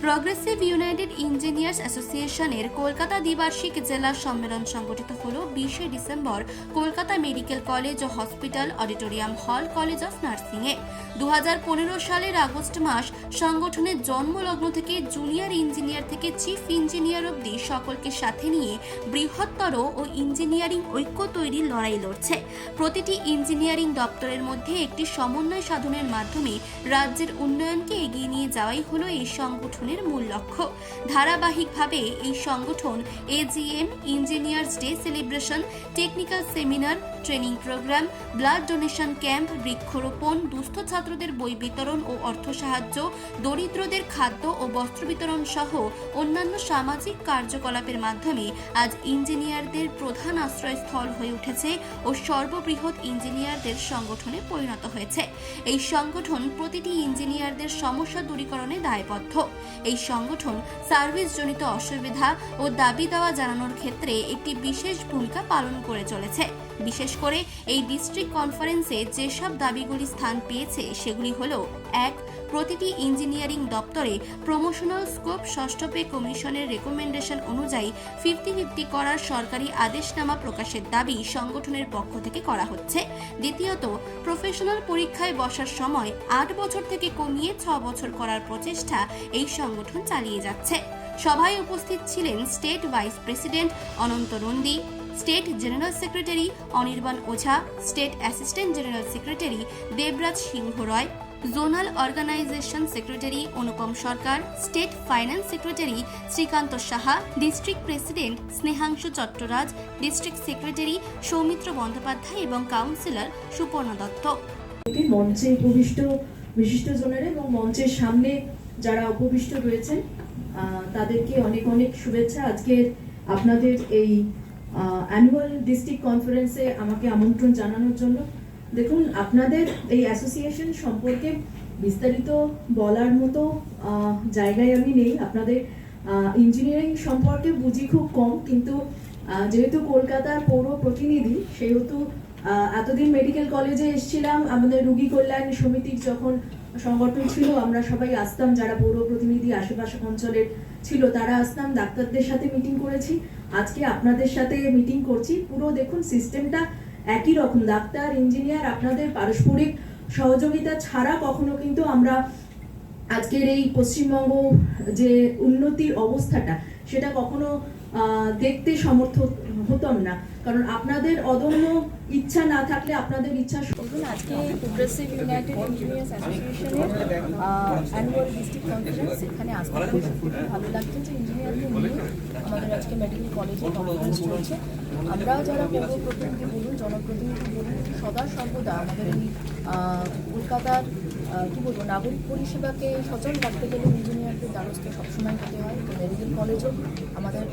Progressive United engineers অ্যাসোসিয়েশনের কলকাতা দ্বিবার্ষিক জেলা সম্মেলন সংগঠিত হল 20 ডিসেম্বর কলকাতা মেডিকেল কলেজ ও হসপিটাল অডিটোরিয়াম হল কলেজ অফ নার্সিংয়ে। 2015 সালের আগস্ট মাস সংগঠনের জন্মলগ্ন থেকে জুনিয়র ইঞ্জিনিয়ার থেকে চিফ ইঞ্জিনিয়ার অবধি সকলকে সাথে নিয়ে বৃহত্তর ও ইঞ্জিনিয়ারিং ঐক্য তৈরির লড়াই লড়ছে। প্রতিটি ইঞ্জিনিয়ারিং দপ্তরের মধ্যে একটি সমন্বয় সাধনের মাধ্যমে রাজ্যের উন্নয়নকে এগিয়ে নিয়ে যাওয়াই হলো এই সংগঠনের মূল লক্ষ্য। ধারাবাহিকভাবে এই সংগঠন AGM, engineers day celebration, technical seminar, training program, blood donation camp, বৃক্ষরোপণ, দুস্থ ছাত্রদের বই বিতরণ ও অর্থ সাহায্য, দরিদ্রদের খাদ্য ও বস্ত্র বিতরণ সহ অন্যান্য সামাজিক কার্যকলাপের মাধ্যমে আজ ইঞ্জিনিয়ারদের প্রধান আশ্রয়স্থল হয়ে উঠেছে ও সর্ববৃহৎ ইঞ্জিনিয়ারদের সংগঠনে পরিণত হয়েছে। এই সংগঠন প্রতিটি ইঞ্জিনিয়ারদের সমস্যা দূরীকরণে দায়বদ্ধ। এই সংগঠন সার্ভিসজনিত অসুবিধা ও দাবি দাওয়া জানানোর ক্ষেত্রে একটি বিশেষ ভূমিকা পালন করে চলেছে। বিশেষ করে এই ডিস্ট্রিক্ট কনফারেন্সে যেসব দাবিগুলি স্থান পেয়েছে সেগুলি হল: 1. প্রতিটি ইঞ্জিনিয়ারিং দপ্তরে প্রমোশনাল স্কোপ ষষ্ঠ পে কমিশনের রেকমেন্ডেশন অনুযায়ী 50-50 করার সরকারি আদেশনামা প্রকাশের দাবি সংগঠনের পক্ষ থেকে করা হচ্ছে। দ্বিতীয়ত, প্রফেশনাল পরীক্ষায় বসার সময় 8 বছর থেকে কমিয়ে 6 বছর করার প্রচেষ্টা এই সংগঠন চালিয়ে যাচ্ছে। সভায় উপস্থিত ছিলেন state vice president Ananta Nandi, state general secretary Anirban Ojha, state assistant general secretary Debraj Singha Roy, zonal organisation secretary Anupam Sarkar, state finance secretary Srikanta Saha, district president Snehangshu Chattaraj, district secretary Soumitra Bandyopadhyay এবং কাউন্সিলর সুপর্ণা দত্ত। মঞ্চে উপবিষ্ট বিশিষ্টজনেরা এবং মঞ্চের সামনে যারা উপবিষ্ট রয়েছেন তাদেরকে অনেক অনেক শুভেচ্ছা। আজকের আপনাদের এই অ্যানুয়াল ডিস্ট্রিক্ট কনফারেন্সে আমাকে আমন্ত্রণ জানানোর জন্য। দেখুন, আপনাদের এই অ্যাসোসিয়েশন সম্পর্কে বিস্তারিত বলার মতো জায়গায় আমি নেই। আপনাদের ইঞ্জিনিয়ারিং সম্পর্কে বুঝি খুব কম, কিন্তু যেহেতু কলকাতার পৌর প্রতিনিধি সেহেতু এতদিন মেডিকেল কলেজে এসেছিলাম। আমাদের রোগী কল্যাণ সমিতির যখন সংগঠন ছিল আমরা সবাই আসতাম, যারা পৌর প্রতিনিধি আশেপাশে অঞ্চলের ছিল তারা আসতাম, ডাক্তারদের সাথে মিটিং করেছি। আজকে আপনাদের সাথে মিটিং করছি। পুরো দেখুন সিস্টেমটা একই রকম। ডাক্তার, ইঞ্জিনিয়ার, আপনাদের পারস্পরিক সহযোগিতা ছাড়া কখনো কিন্তু আমরা আজকের এই পশ্চিমবঙ্গ যে উন্নতির অবস্থাটা সেটা কখনো দেখতে সমর্থ হতাম না, কারণ আপনাদের অদম্য ইচ্ছা না থাকলে আপনাদের ইচ্ছা। আজকে প্রগ্রেসিভ ইউনাইটেড ইঞ্জিনিয়ার্স অ্যাসোসিয়েশনের অ্যানুয়াল ডিস্ট্রিক্ট কনফারেন্স, এখানে আসতে খুব ভালো লাগছে যে ইঞ্জিনিয়ারকে নিয়ে আমাদের আজকে মেডিকেল কলেজে কনফারেন্স চলছে। আমরা যারা পৌর প্রতিনিধি বলুন, জনপ্রতিনিধি বলুন, সদা সর্বদা আমাদের এই কলকাতার নাগরিক পরিষেবাকে সচল রাখতে গেলে ইঞ্জিনিয়ারদের দ্বারস্থ সবসময় হতে হয়। তো মেডিকেল কলেজও আমাদের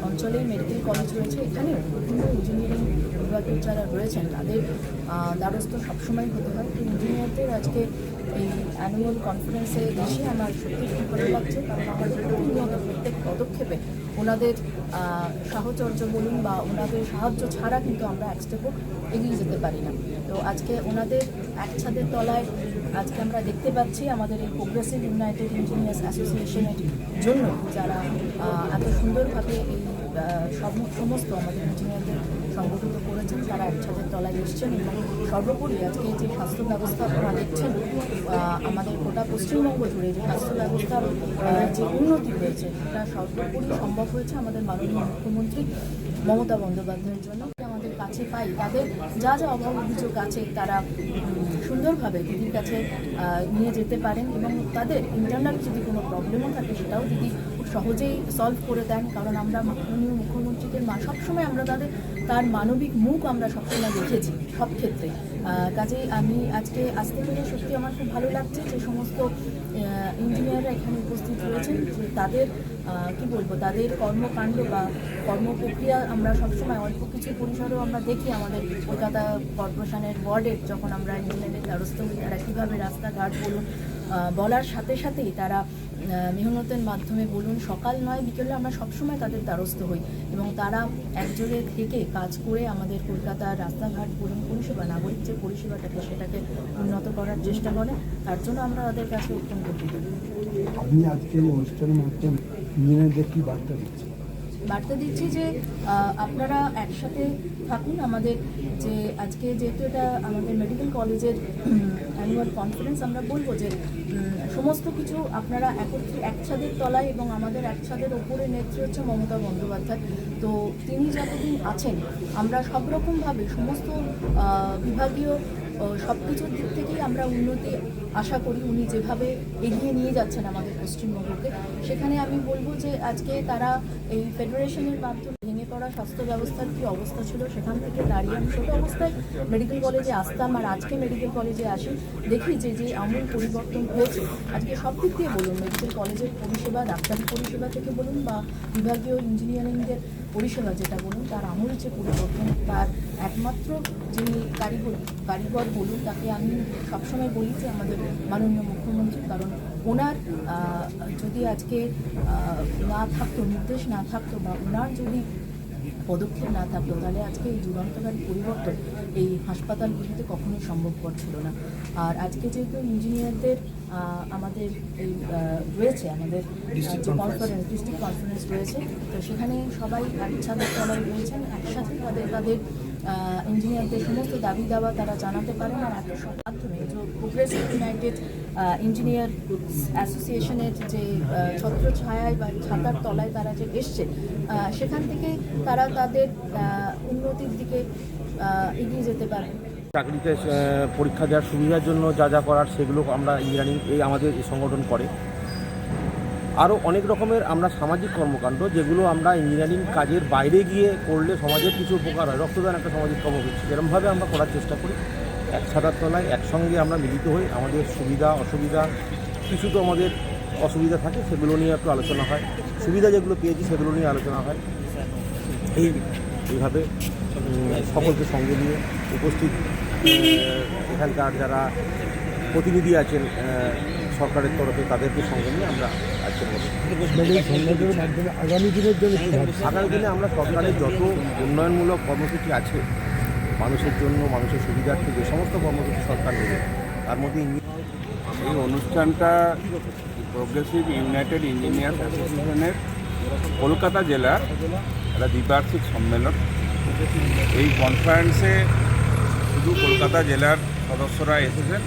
অঞ্চলেই মেডিকেল কলেজ রয়েছে, এখানে বিভিন্ন ইঞ্জিনিয়ারিং বিভাগের যারা রয়েছেন তাদের দ্বারস্থ সবসময় হতে হয়। তো ইঞ্জিনিয়ারদের আজকে এই অ্যানুয়াল কনফারেন্সে এসে আমার সত্যি খুব ভালো লাগছে, কারণ আমাদের প্রতিনিয়ত প্রত্যেক পদক্ষেপে ওনাদের সাহচর্য বলুন বা ওনাদের সাহায্য ছাড়া কিন্তু আমরা এক স্টেপও এগিয়ে যেতে পারি না। তো আজকে ওনাদের এক ছাদের তলায় আজকে আমরা দেখতে পাচ্ছি আমাদের এই প্রগ্রেসিভ ইউনাইটেড ইঞ্জিনিয়ার্স অ্যাসোসিয়েশনের জন্য যারা এত সুন্দরভাবে এই সমস্ত আমাদের ইঞ্জিনিয়ারদের সংগঠিত করেছেন, তারা এক ছাদের তলায় এসছেন। এবং সর্বোপরি আজকে যে স্বাস্থ্য ব্যবস্থা আপনারা দেখছেন আমাদের গোটা পশ্চিমবঙ্গ জুড়ে যে স্বাস্থ্য ব্যবস্থার যে উন্নতি হয়েছে এটা সর্বোপরি সম্ভব হয়েছে আমাদের মাননীয় মুখ্যমন্ত্রী মমতা বন্দ্যোপাধ্যায়ের জন্য। আমাদের কাছে পাই তাদের যা যা অভাব অভিযোগ আছে তারা সুন্দরভাবে দিদির কাছে নিয়ে যেতে পারেন, এবং তাদের ইন্টারনাল যদি কোনো প্রবলেমও থাকে সেটাও দিদি সহজেই সলভ করে দেন। কারণ আমরা মাননীয় মুখ্যমন্ত্রীদের সবসময় আমরা তার মানবিক মুখ আমরা সবসময় দেখেছি সব ক্ষেত্রে। কাজেই আমি আজকে আসতে পেরে সত্যি আমার খুব ভালো লাগছে যে সমস্ত ইঞ্জিনিয়াররা এখানে উপস্থিত রয়েছেন, যে তাদের তাদের কর্মকাণ্ড বা কর্মপ্রক্রিয়া আমরা সবসময় অল্প কিছু পরিসরেও আমরা দেখি আমাদের কলকাতা কর্পোরেশনের ওয়ার্ডের যখন আমরা ইঞ্জিনিয়ারের দ্বারস্থ হই, তারা কীভাবে রাস্তাঘাট বলুন বলার সাথে সাথেই তারা মেহনতের মাধ্যমে বলুন সকাল নয় বিকেলে আমরা সবসময় তাদের দ্বারস্থ হই, এবং তারা একজোড়ে থেকে কাজ করে আমাদের কলকাতার রাস্তাঘাট বলুন পরিষেবা, নাগরিক যে পরিষেবাটাকে সেটাকে উন্নত করার চেষ্টা করে। তার জন্য আমরা তাদের কাছে অত্যন্ত কৃতজ্ঞ। আপনি আজকে এই অনুষ্ঠানের মাধ্যমে ইঞ্জিনিয়ারদের কি বার্তা দিচ্ছেন? বার্তা দিচ্ছি যে আপনারা একসাথে থাকুন। আমাদের যে আজকে যেহেতু এটা আমাদের মেডিকেল কলেজের অ্যানুয়াল কনফারেন্স, আমরা বলবো যে সমস্ত কিছু আপনারা একত্রে এক ছাদের তলায়, এবং আমাদের এক ছাদের ওপরে নেত্রী হচ্ছে মমতা বন্দ্যোপাধ্যায়। তো তিনি যতদিন আছেন আমরা সব রকমভাবে সমস্ত বিভাগীয় সব কিছুর দিক থেকেই আমরা উন্নতি আশা করি। উনি যেভাবে এগিয়ে নিয়ে যাচ্ছেন আমাদের পশ্চিমবঙ্গকে, সেখানে আমি বলবো যে আজকে তারা এই ফেডারেশনের মাধ্যমে ভেঙে পড়া স্বাস্থ্য ব্যবস্থার কী অবস্থা ছিল সেখান থেকে দাঁড়িয়ে আমি ছোটো অবস্থায় মেডিকেল কলেজে আসতাম, আর আজকে মেডিকেল কলেজে আসি, দেখি যে যে আমূল পরিবর্তন হয়েছে আজকে সব দিক দিয়ে বলুন, মেডিকেল কলেজের পরিষেবা, ডাক্তারি পরিষেবা থেকে বলুন বা বিভাগীয় ইঞ্জিনিয়ারিংয়ের পরিষেবা যেটা বলুন, তার আমূল যে পরিবর্তন, তার একমাত্র যিনি কারিগর বলুন, তাকে আমি সবসময় বলি যে আমাদের মাননীয় মুখ্যমন্ত্রী। কারণ ওনার যদি আজকে না থাকতো, নির্দেশ না থাকতো, বা ওনার যদি পদক্ষেপ না থাকতো, তাহলে আজকে এই যুগান্তকারী পরিবর্তন এই হাসপাতালগুলিতে কখনোই সম্ভবপর ছিল না। আর আজকে যেহেতু ইঞ্জিনিয়ারদের আমাদের এই রয়েছে, আমাদের যে কনফারেন্স, ডিস্ট্রিক্ট কনফারেন্স রয়েছে, তো সেখানে সবাই এক ছাদের তলায় রয়েছেন, একসাথে তাদের ইঞ্জিনিয়ারদের সমস্ত দাবি দাওয়া তারা জানাতে পারেন। আর একটা মাধ্যমে যে প্রোগ্রেসিভ ইউনাইটেড ইঞ্জিনিয়ার অ্যাসোসিয়েশনের যে ছত্রছায়ায় বা ছাতার তলায় তারা যে এসছে, সেখান থেকে তারা তাদের উন্নতির দিকে এগিয়ে যেতে পারে। চাকরিতে পরীক্ষা দেওয়ার সুবিধার জন্য যা যা করার সেগুলো আমরা ইঞ্জিনিয়ারিং আমাদের এই সংগঠন করে। আরও অনেক রকমের আমরা সামাজিক কর্মকাণ্ড যেগুলো আমরা ইঞ্জিনিয়ারিং কাজের বাইরে গিয়ে করলে সমাজের কিছু উপকার হয়, রক্তদান একটা সামাজিক কর্মসূচি, এরকমভাবে আমরা করার চেষ্টা করি। এক ছাতার তলায় একসঙ্গে আমরা মিলিত হই, আমাদের সুবিধা অসুবিধা, কিছু তো আমাদের অসুবিধা থাকে সেগুলো নিয়ে একটু আলোচনা হয়, সুবিধা যেগুলো পেয়েছি সেগুলো নিয়ে আলোচনা হয়। এইভাবে সকলকে সঙ্গে নিয়ে উপস্থিত এখানকার যারা প্রতিনিধি আছেন সরকারের তরফে, তাদেরকে সঙ্গে নিয়ে আমরা আজকে মাধ্যমে আগামী দিনের জন্য কি ভাবছেন? আগামী দিনে আমরা সরকারের যত উন্নয়নমূলক কর্মসূচি আছে মানুষের জন্য, মানুষের সুবিধার্থে যে সমস্ত কর্মসূচি সরকার নেবে, তার মধ্যে এই অনুষ্ঠানটা প্রোগ্রেসিভ ইউনাইটেড ইঞ্জিনিয়ার্স অ্যাসোসিয়েশনের কলকাতা জেলার একটা দ্বিবার্ষিক সম্মেলন। এই কনফারেন্সে শুধু কলকাতা জেলার সদস্যরা এসেছেন,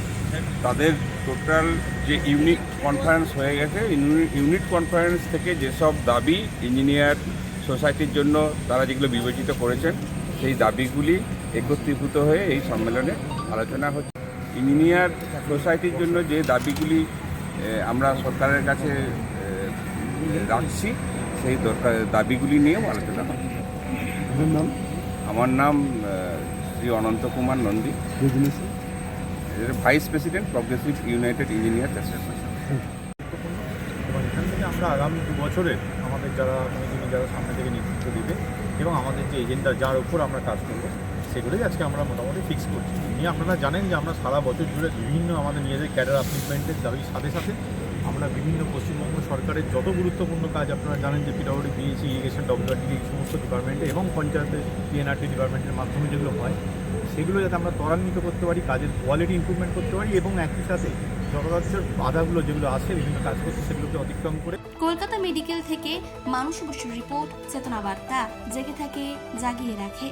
তাদের টোটাল যে ইউনিট কনফারেন্স হয়ে গেছে, ইউনিট কনফারেন্স থেকে যেসব দাবি ইঞ্জিনিয়ার সোসাইটির জন্য তারা যেগুলো বিবেচিত করেছেন, সেই দাবিগুলি একত্রীভূত হয়ে এই সম্মেলনে আলোচনা হচ্ছে। ইঞ্জিনিয়ার সোসাইটির জন্য যে দাবিগুলি আমরা সরকারের কাছে রাখছি, সেই দাবিগুলি নিয়েও আলোচনা হচ্ছে। আমার নাম Shri Ananta Kumar Nandi, vice president progressive united engineers association. এবং এখান থেকে আমরা আগামী 2 বছরের আমাদের যিনি যারা সামনে থেকে নেতৃত্ব দেবে এবং আমাদের যে এজেন্ডা যার উপর আমরা কাজ করবো, সেগুলোই আজকে আমরা মোটামুটি ফিক্স করছি। নিয়ে আপনারা জানেন যে আমরা সারা বছর জুড়ে বিভিন্ন আমাদের নিজেদের ক্যাডার আপলিমেন্টের দাবির সাথে সাথে আমরা বিভিন্ন পশ্চিমবঙ্গ সরকারের যত গুরুত্বপূর্ণ কাজ আপনারা জানেন যে পিডব্লিউডি, পিএইচই, ইরিগেশন, ডব্লিউআরডি, এই সমস্ত ডিপার্টমেন্টে এবং পঞ্চায়েতের পিএনআরটি ডিপার্টমেন্টের মাধ্যমে যেগুলো হয়, সেগুলো যাতে আমরা ত্বরান্বিত করতে পারি, কাজের কোয়ালিটি ইমপ্রুভমেন্ট করতে পারি, এবং একই সাথে জনরাজ্যের বাধাগুলো যেগুলো আসে বিভিন্ন কাজ করতে, সেগুলোকে অতিক্রম করে। কলকাতা মেডিকেল থেকে মানুষ বসুর রিপোর্ট, চেতনা বার্তা, জেগে থাকে, জাগিয়ে রাখে।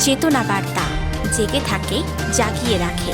চেতনা বার্তা, জেগে থাকে, জাগিয়ে রাখে।